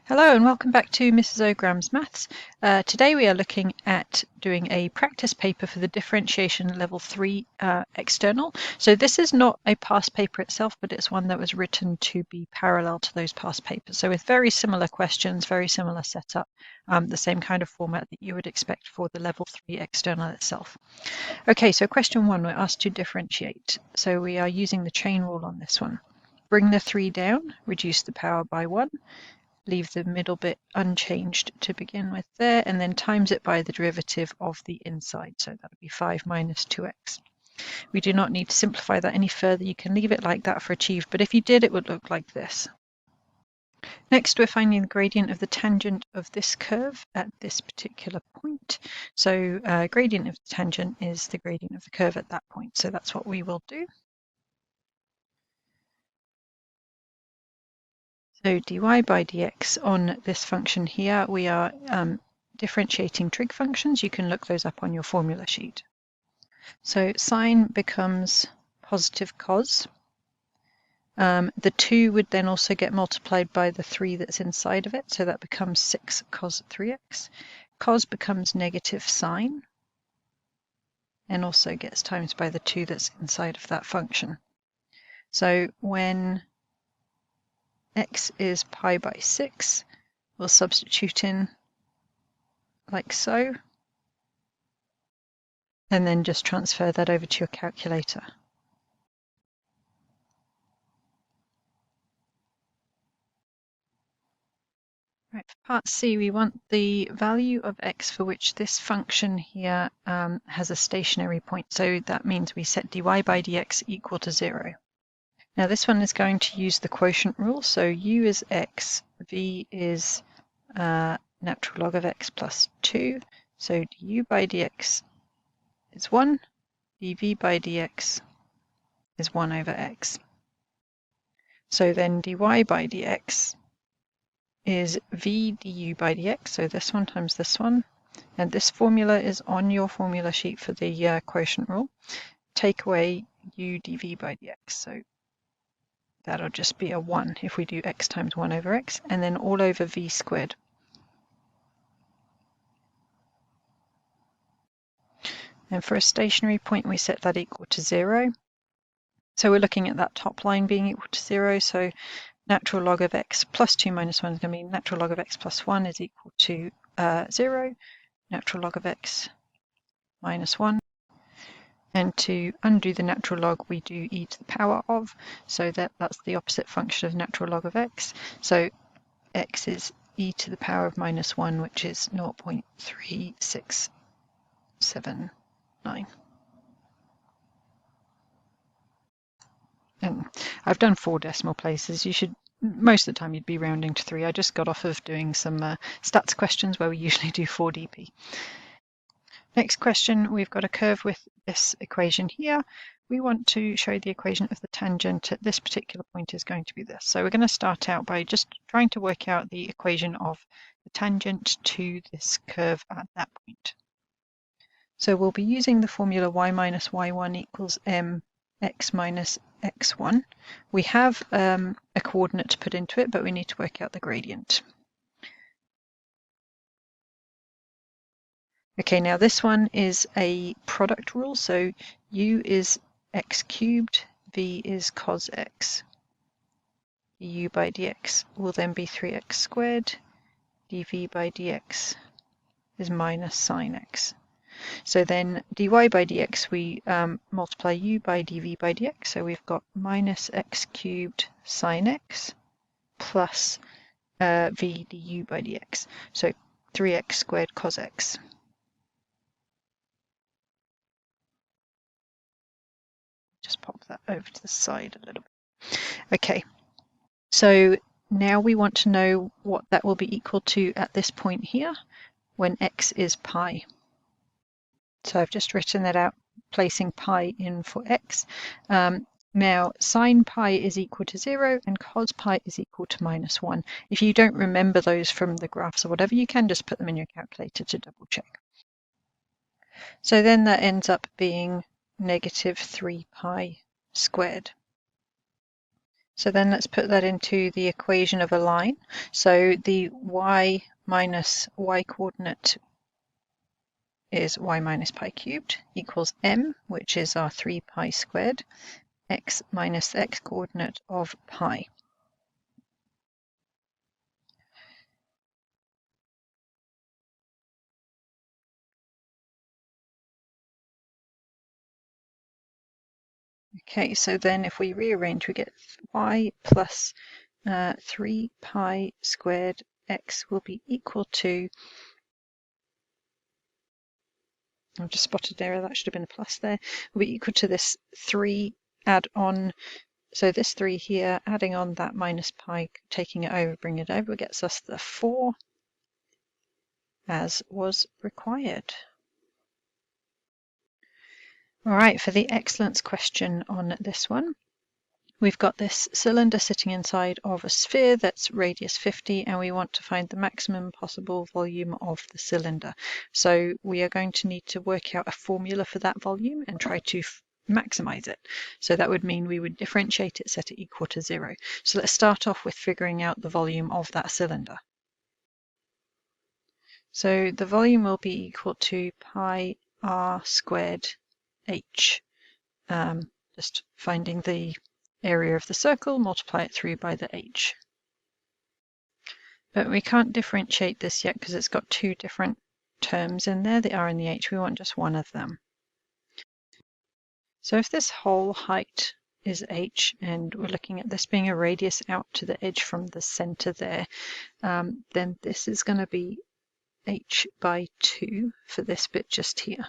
Hello and welcome back to Mrs. Ogram's Maths. Today we are looking at doing a practice paper for the Differentiation Level 3 external. So this is not a past paper itself, but it's one that was written to be parallel to those past papers. So with very similar questions, very similar setup, the same kind of format that you would expect for the Level 3 external itself. Okay, so question 1, we're asked to differentiate. So we are using the chain rule on this one. Bring the 3 down, reduce the power by 1. Leave the middle bit unchanged to begin with there, and then times it by the derivative of the inside. So that would be 5 minus 2x. We do not need to simplify that any further. You can leave it like that for achieved, but if you did, it would look like this. Next, we're finding the gradient of the tangent of this curve at this particular point. So gradient of the tangent is the gradient of the curve at that point. So that's what we will do. So dy by dx on this function here, we are differentiating trig functions. You can look those up on your formula sheet. So sine becomes positive cos. The 2 would then also get multiplied by the 3 that's inside of it, so that becomes 6 cos 3x. Cos becomes negative sine, and also gets times by the 2 that's inside of that function. So when x is pi by 6, we'll substitute in like so, and then just transfer that over to your calculator. Right, for part C, we want the value of x for which this function here has a stationary point. So that means we set dy by dx equal to 0. Now this one is going to use the quotient rule. So u is x, v is natural log of x plus 2. So du by dx is 1, dv by dx is 1 over x. So then dy by dx is v du by dx, so this one times this one, and this formula is on your formula sheet for the quotient rule. Take away u dv by dx, so that'll just be a 1 if we do x times 1 over x, and then all over v squared. And for a stationary point, we set that equal to 0. So we're looking at that top line being equal to 0, so natural log of x plus 2 minus 1 is going to be natural log of x plus 1 is equal to 0. Natural log of x minus 1. And to undo the natural log, we do e to the power of, so that's the opposite function of natural log of x. So x is e to the power of minus 1, which is 0.3679. And I've done 4 decimal places. You should, most of the time you'd be rounding to 3. I just got off of doing some stats questions where we usually do 4 dp. Next question, we've got a curve with this equation here. We want to show the equation of the tangent at this particular point is going to be this. So we're going to start out by just trying to work out the equation of the tangent to this curve at that point. So we'll be using the formula y minus y1 equals mx minus x1. We have a coordinate to put into it, but we need to work out the gradient. Okay, now this one is a product rule, so u is x cubed, v is cos x. Du by dx will then be 3x squared, dv by dx is minus sine x. So then dy by dx, we multiply u by dv by dx, so we've got minus x cubed sine x plus v du by dx, so 3x squared cos x. Just pop that over to the side a little bit. Okay, so now we want to know what that will be equal to at this point here when x is pi. So I've just written that out, placing pi in for x. Now sine pi is equal to 0 and cos pi is equal to minus 1. If you don't remember those from the graphs or whatever, you can just put them in your calculator to double check. So then that ends up being negative 3 pi squared. So then let's put that into the equation of a line. So the y minus y coordinate is y minus pi cubed equals m, which is our 3 pi squared, x minus the x coordinate of pi. Okay, so then if we rearrange, we get y plus 3 pi squared x will be equal to, I've just spotted there, that should have been a plus there, will be equal to this 3 add on, so this 3 here, adding on that minus pi, taking it over, bring it over, gets us the 4 as was required. All right, for the excellence question on this one, we've got this cylinder sitting inside of a sphere that's radius 50, and we want to find the maximum possible volume of the cylinder. So we are going to need to work out a formula for that volume and try to maximize it. So that would mean we would differentiate it, set it equal to 0. So let's start off with figuring out the volume of that cylinder. So the volume will be equal to pi r squared h. Just finding the area of the circle, multiply it through by the h. But we can't differentiate this yet because it's got two different terms in there, the r and the h. We want just one of them. So if this whole height is h, and we're looking at this being a radius out to the edge from the center there, then this is going to be h by 2 for this bit just here.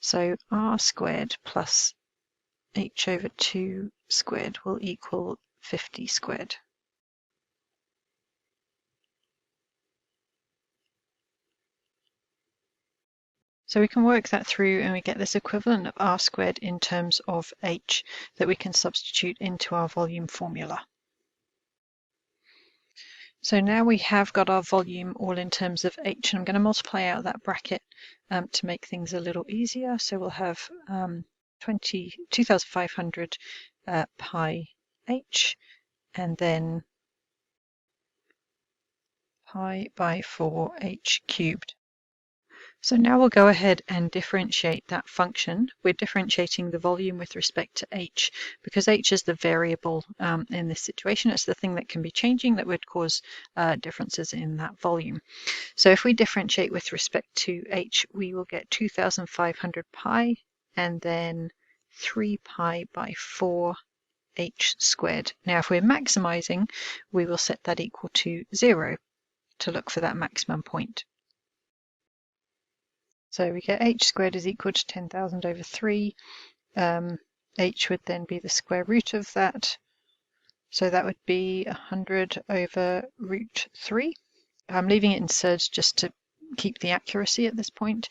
So r squared plus h over 2 squared will equal 50 squared. So we can work that through and we get this equivalent of r squared in terms of h that we can substitute into our volume formula. So now we have got our volume all in terms of h, and I'm going to multiply out that bracket to make things a little easier. So we'll have 2,500 pi h, and then pi by 4h cubed. So now we'll go ahead and differentiate that function. We're differentiating the volume with respect to h because h is the variable in this situation. It's the thing that can be changing that would cause differences in that volume. So if we differentiate with respect to h, we will get 2,500 pi and then 3 pi by 4 h squared. Now if we're maximizing, we will set that equal to 0 to look for that maximum point. So we get h squared is equal to 10,000 over 3. H would then be the square root of that. So that would be 100 over root 3. I'm leaving it in surds just to keep the accuracy at this point.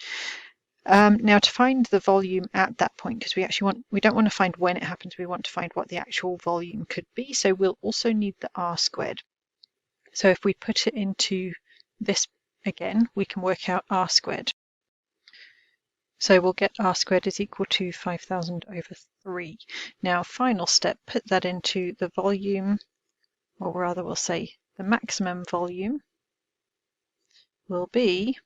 Now to find the volume at that point, because we don't want to find when it happens, we want to find what the actual volume could be. So we'll also need the r squared. So if we put it into this again, we can work out r squared. So we'll get r squared is equal to 5,000 over 3. Now, final step, put that into the volume, or rather we'll say the maximum volume will be,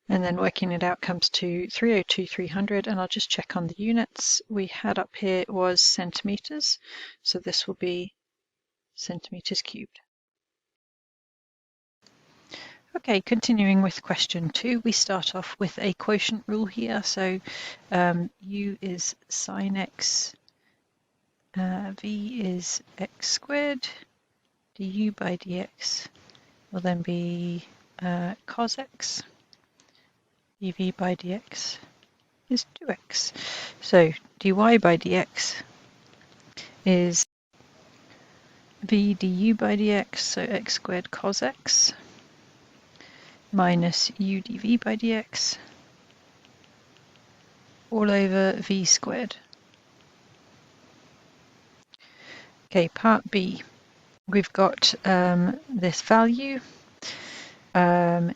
and then working it out comes to 302,300, and I'll just check on the units. We had up here was centimeters, so this will be centimeters cubed. Okay, continuing with question 2, we start off with a quotient rule here. So u is sine x, v is x squared, du by dx will then be cos x, dv by dx is 2x. So dy by dx is v du by dx, so x squared cos x, minus u dv by dx all over v squared. Okay, part B. We've got this value.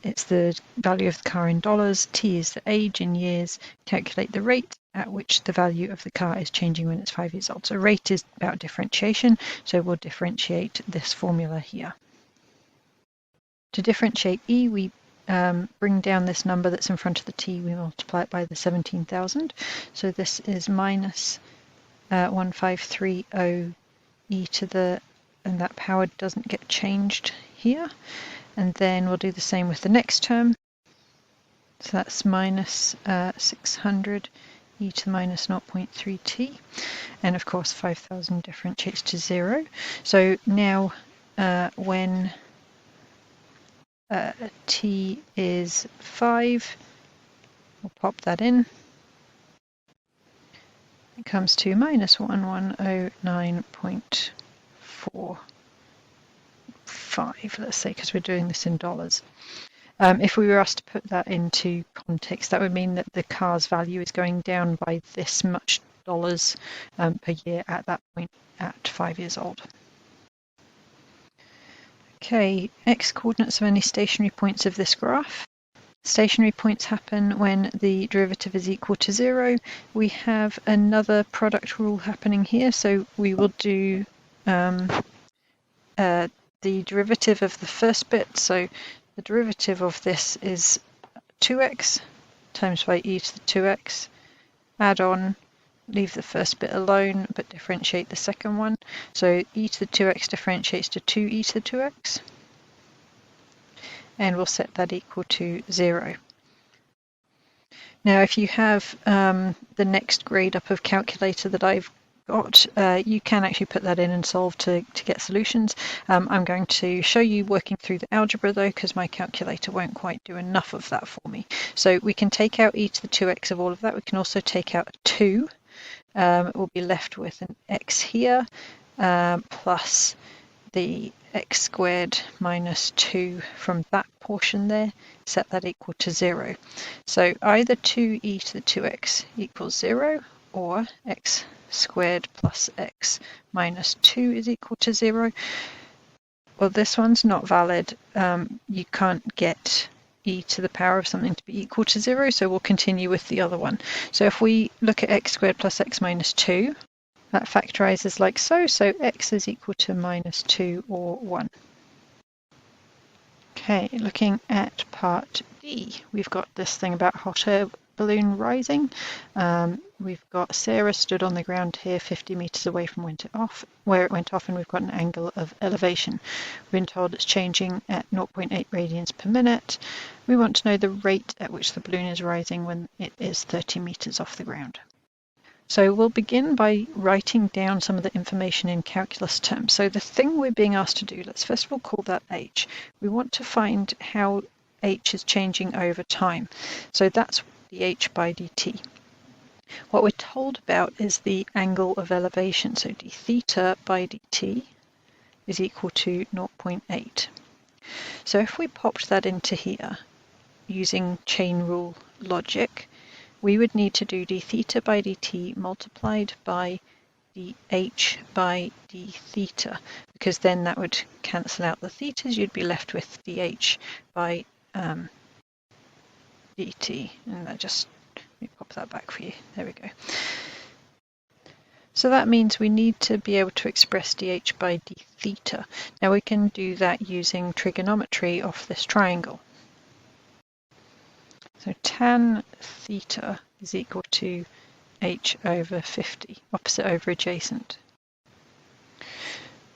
It's the value of the car in dollars. T is the age in years. Calculate the rate at which the value of the car is changing when it's 5 years old. So rate is about differentiation, so we'll differentiate this formula here. To differentiate E, we bring down this number that's in front of the T, we multiply it by the 17,000. So this is minus 1530 e to the, and that power doesn't get changed here. And then we'll do the same with the next term. So that's minus 600 e to the minus 0.3t. And of course 5,000 differentiates to 0. So now when t is 5, we'll pop that in. It comes to minus 1109.45, let's say, because we're doing this in dollars. If we were asked to put that into context, that would mean that the car's value is going down by this much dollars per year at that point at 5 years old. Okay, x-coordinates of any stationary points of this graph. Stationary points happen when the derivative is equal to 0. We have another product rule happening here, so we will do the derivative of the first bit. So the derivative of this is 2x times by e to the 2x. Add on, leave the first bit alone, but differentiate the second one. So e to the 2x differentiates to 2e to the 2x. And we'll set that equal to 0. Now, if you have the next grade up of calculator that I've got, you can actually put that in and solve to get solutions. I'm going to show you working through the algebra though, because my calculator won't quite do enough of that for me. So we can take out e to the 2x of all of that. We can also take out 2. We'll be left with an x here plus the x squared minus 2 from that portion there, set that equal to 0. So either 2e to the 2x equals 0, or x squared plus x minus 2 is equal to 0. Well, this one's not valid. You can't get e to the power of something to be equal to 0, so we'll continue with the other one. So if we look at x squared plus x minus 2, that factorizes like so, so x is equal to minus 2 or 1. Okay, looking at part D, we've got this thing about hot air balloon rising. We've got Sarah stood on the ground here 50 meters away from where it went off, and we've got an angle of elevation. We've been told it's changing at 0.8 radians per minute. We want to know the rate at which the balloon is rising when it is 30 meters off the ground. So we'll begin by writing down some of the information in calculus terms. So the thing we're being asked to do, let's first of all call that h. We want to find how h is changing over time. So that's dh by dt. What we're told about is the angle of elevation. So d theta by dt is equal to 0.8. So if we popped that into here using chain rule logic, we would need to do d theta by dt multiplied by dh by d theta, because then that would cancel out the thetas. You'd be left with dh by dt, and that just, let me pop that back for you. There we go. So that means we need to be able to express dh by d theta. Now we can do that using trigonometry off this triangle. So tan theta is equal to h over 50, opposite over adjacent,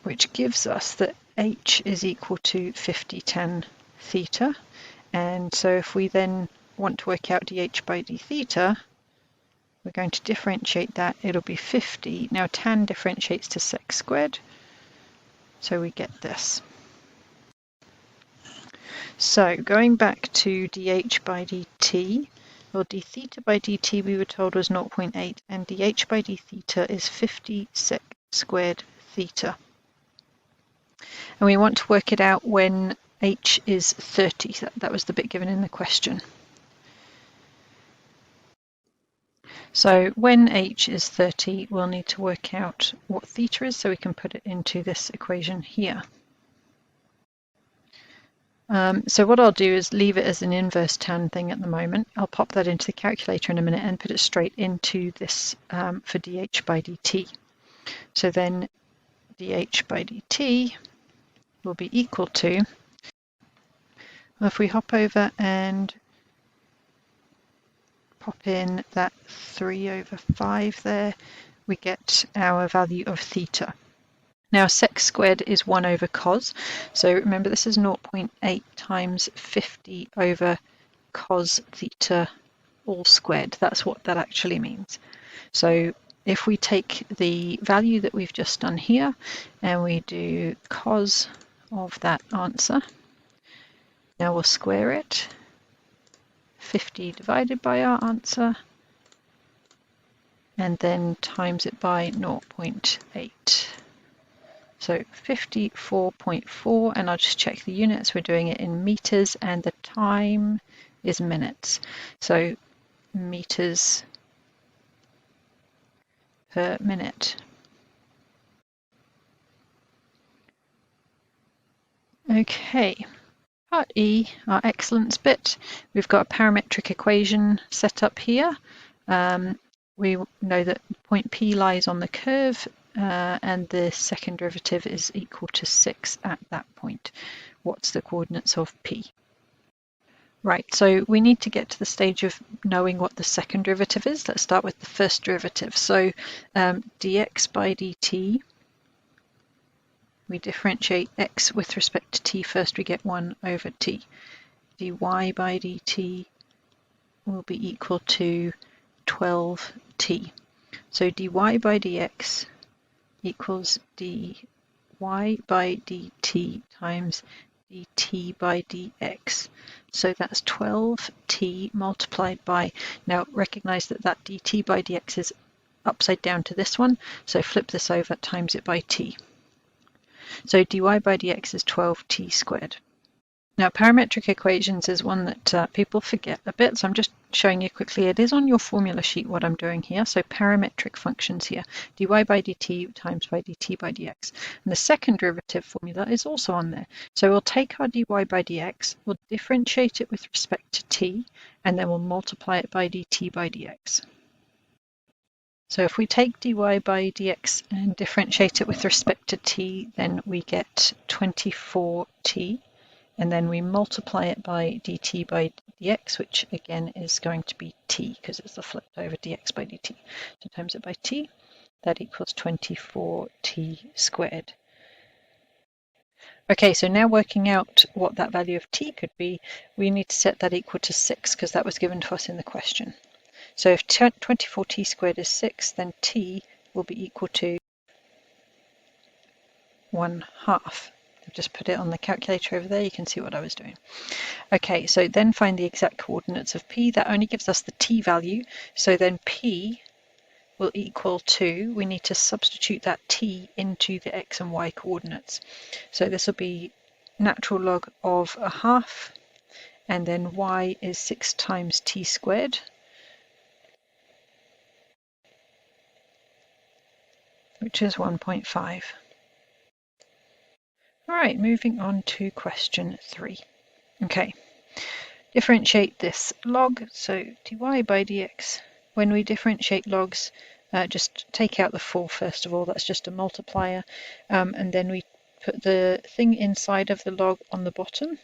which gives us that h is equal to 50 tan theta. And so if we then want to work out dh by d theta, we're going to differentiate that. It'll be 50. Now tan differentiates to sec squared, so we get this. So going back to dh by dt, well, d theta by dt we were told was 0.8, and dh by d theta is 50 sec squared theta. And we want to work it out when h is 30. That was the bit given in the question. So when h is 30, we'll need to work out what theta is, so we can put it into this equation here. So what I'll do is leave it as an inverse tan thing at the moment. I'll pop that into the calculator in a minute and put it straight into this for dH by dt. So then dH by dt will be equal to, well, if we hop over and pop in that 3/5 there, we get our value of theta. Now sec squared is 1/cos, so remember this is 0.8 times 50/cos theta all squared. That's what that actually means. So if we take the value that we've just done here and we do cos of that answer, now we'll square it, 50 divided by our answer, and then times it by 0.8. So 54.4, and I'll just check the units. We're doing it in meters and the time is minutes. So meters per minute. Okay, part E, our excellence bit. We've got a parametric equation set up here. We know that point P lies on the curve and the second derivative is equal to 6 at that point. What's the coordinates of P? Right, so we need to get to the stage of knowing what the second derivative is. Let's start with the first derivative. So dx by dt, we differentiate x with respect to t first, we get 1/t. dy by dt will be equal to 12t. So dy by dx equals dy by dt times dt by dx. So that's 12t multiplied by, now recognize that that dt by dx is upside down to this one, so flip this over, times it by t. So dy by dx is 12t squared. Now parametric equations is one that people forget a bit, so I'm just showing you quickly. It is on your formula sheet what I'm doing here. So parametric functions here, dy by dt times by dt by dx. And the second derivative formula is also on there. So we'll take our dy by dx, we'll differentiate it with respect to t, and then we'll multiply it by dt by dx. So if we take dy by dx and differentiate it with respect to t, then we get 24t. And then we multiply it by dt by dx, which again is going to be t because it's the flipped over dx by dt. So times it by t, that equals 24t squared. Okay, so now working out what that value of t could be, we need to set that equal to 6 because that was given to us in the question. So if 24t squared is 6, then t will be equal to 1/2. I've just put it on the calculator over there, you can see what I was doing. Okay, so then find the exact coordinates of P. That only gives us the T value, so then P will equal to, we need to substitute that T into the X and Y coordinates. So this will be natural log of 1/2, and then Y is 6 times T squared, which is 1.5. All right, moving on to question 3. Okay, differentiate this log, so dy by dx. When we differentiate logs, just take out the 4 first of all, that's just a multiplier, and then we put the thing inside of the log on the bottom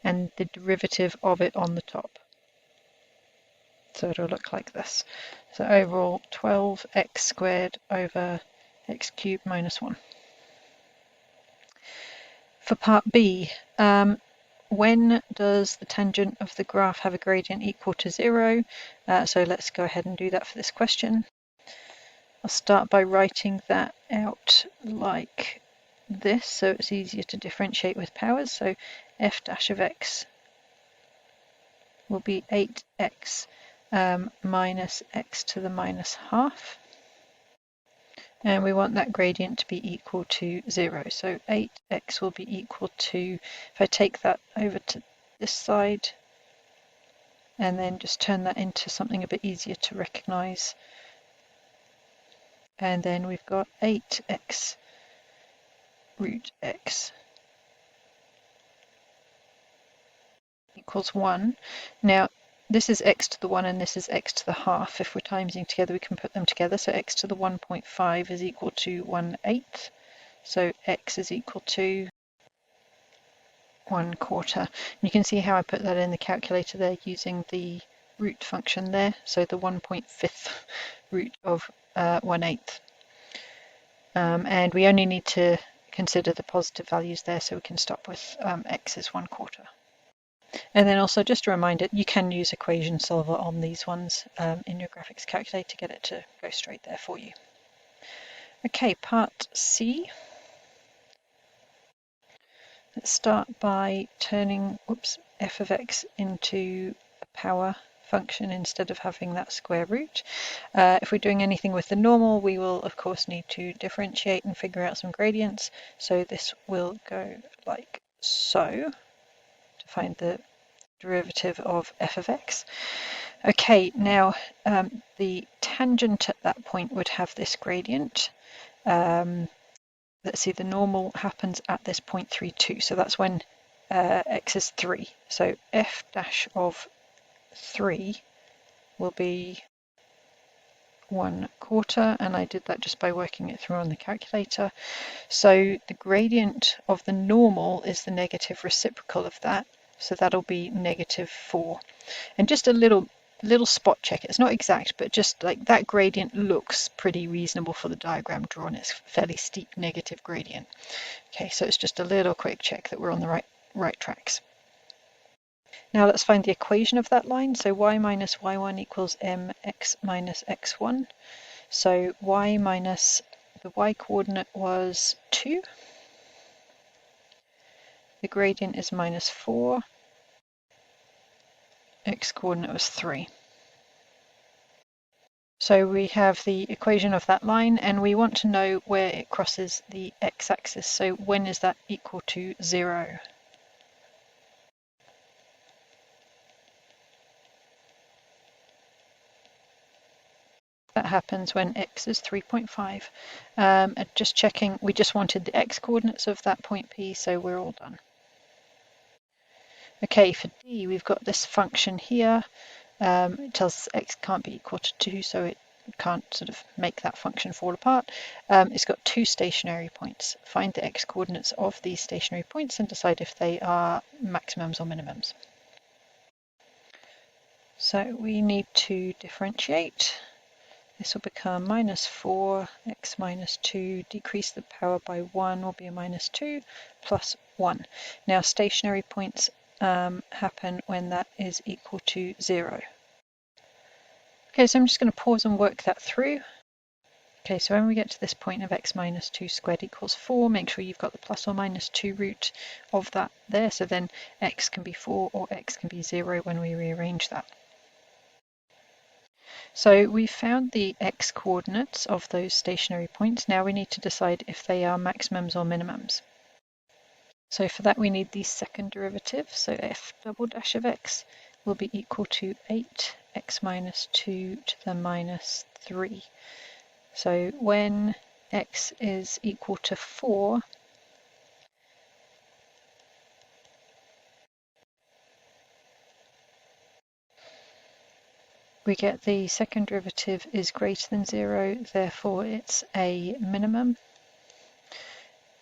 and the derivative of it on the top. So it'll look like this. So overall 12x squared over x cubed minus 1. For part B, when does the tangent of the graph have a gradient equal to 0? So let's go ahead and do that for this question. I'll start by writing that out like this, so it's easier to differentiate with powers. So f dash of x will be 8x minus x to the minus half. And we want that gradient to be equal to 0. So 8x will be equal to, if I take that over to this side, and then just turn that into something a bit easier to recognize. And then we've got 8x root x equals 1. Now, this is x to the 1 and this is x to the half. If we're timesing together, we can put them together. So x to the 1.5 is equal to 1/8. So x is equal to 1/4. And you can see how I put that in the calculator there using the root function there. So the 1.5 root of 1/8. And we only need to consider the positive values there, so we can stop with x is 1/4. And then also just a reminder, you can use equation solver on these ones in your graphics calculator to get it to go straight there for you. Okay, part C. Let's start by turning f of x into a power function instead of having that square root. If we're doing anything with the normal, we will of course need to differentiate and figure out some gradients. So this will go like so to find the derivative of f of x. Okay, now the tangent at that point would have this gradient. Let's see, the normal happens at this 0.32, so that's when x is 3. So f dash of 3 will be 1/4, and I did that just by working it through on the calculator. So the gradient of the normal is the negative reciprocal of that, so that'll be -4. And just a little spot check, it's not exact, but just like that gradient looks pretty reasonable for the diagram drawn. It's a fairly steep negative gradient. Okay, so it's just a little quick check that we're on the right tracks. Now let's find the equation of that line. So y minus y1 equals mx minus x1. So y minus the y coordinate was 2. The gradient is -4. X coordinate was 3. So we have the equation of that line, and we want to know where it crosses the x-axis. So when is that equal to 0? That happens when x is 3.5. Just checking, we just wanted the x coordinates of that point P, so we're all done. Okay, for D, we've got this function here. It tells us x can't be equal to 2, so it can't sort of make that function fall apart. It's got 2 stationary points. Find the x coordinates of these stationary points and decide if they are maximums or minimums. So we need to differentiate. This will become -4, x minus 2, decrease the power by 1 will be a -2, plus 1. Now stationary points happen when that is equal to 0. Okay, so I'm just going to pause and work that through. Okay, so when we get to this point of x minus 2 squared equals 4, make sure you've got the plus or minus 2 root of that there, so then x can be 4 or x can be 0 when we rearrange that. So we found the x coordinates of those stationary points. Now we need to decide if they are maximums or minimums. So for that we need the second derivative, so f double dash of x will be equal to 8x minus 2 to the minus 3. So when x is equal to 4, we get the second derivative is greater than 0, therefore it's a minimum.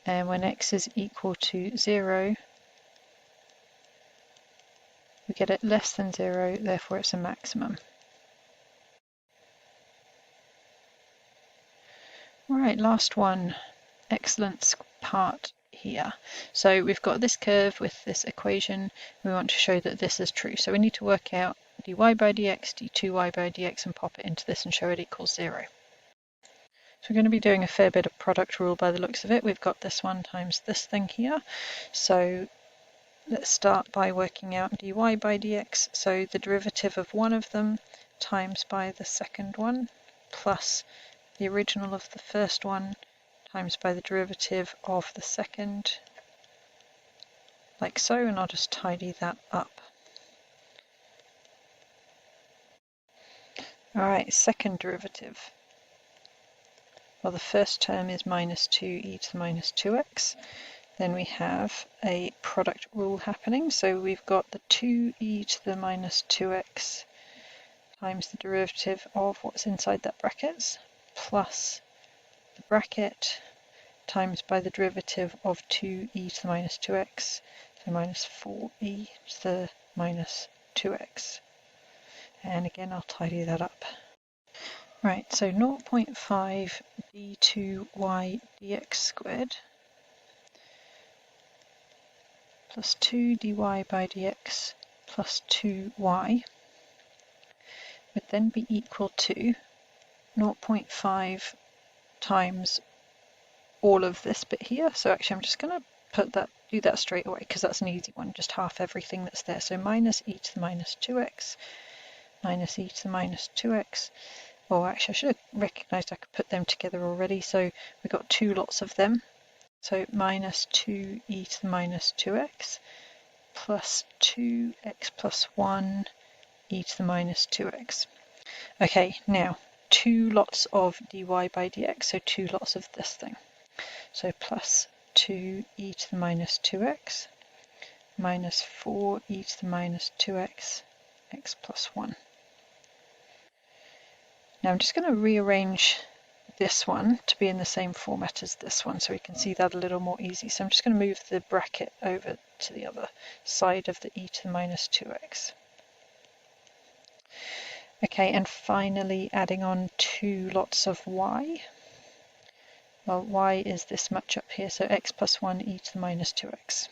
And when x is equal to 0, we get it less than 0, therefore it's a maximum. All right, last one, excellence part here. So we've got this curve with this equation. We want to show that this is true. So we need to work out dy by dx, d2y by dx, and pop it into this and show it equals 0. So we're going to be doing a fair bit of product rule by the looks of it. We've got this one times this thing here. So let's start by working out dy by dx. So the derivative of one of them times by the second one plus the original of the first one times by the derivative of the second, like so, and I'll just tidy that up. Alright, second derivative. Well, the first term is -2e to the minus 2x. then we have a product rule happening. So we've got the 2e to the minus 2x times the derivative of what's inside that bracket, plus the bracket times by the derivative of 2e to the minus 2x, so minus 4e to the minus 2x. And again, I'll tidy that up. Right, so 0.5 d2y dx squared plus 2 dy by dx plus 2y would then be equal to 0.5 times all of this bit here. So actually I'm just going to do that straight away because that's an easy one, just half everything that's there. So minus e to the minus 2x minus e to the minus 2x. Oh, actually I should have recognised I could put them together already. So we've got two lots of them. So minus 2e to the minus 2x plus 2x plus 1 e to the minus 2x. Okay, now two lots of dy by dx, so two lots of this thing. So plus 2e to the minus 2x minus 4e to the minus 2x x plus 1. Now I'm just going to rearrange this one to be in the same format as this one so we can see that a little more easy. So I'm just going to move the bracket over to the other side of the e to the minus 2x. Okay, and finally adding on two lots of y. Well, y is this much up here, so x plus 1 e to the minus 2x.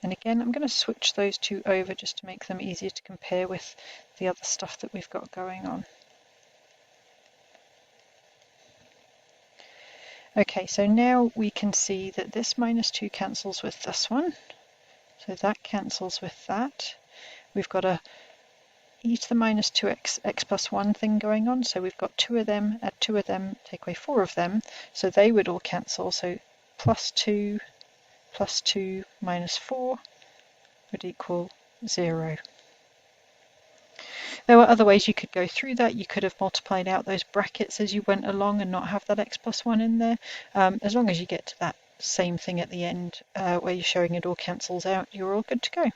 And again, I'm going to switch those two over just to make them easier to compare with the other stuff that we've got going on. Okay, so now we can see that this minus 2 cancels with this one. So that cancels with that. We've got a e to the minus 2x x plus 1 thing going on. So we've got two of them, add two of them, take away four of them. So they would all cancel. So plus 2 minus 4 would equal 0. There were other ways you could go through that. You could have multiplied out those brackets as you went along and not have that x plus 1 in there. As long as you get to that same thing at the end where you're showing it all cancels out, you're all good to go.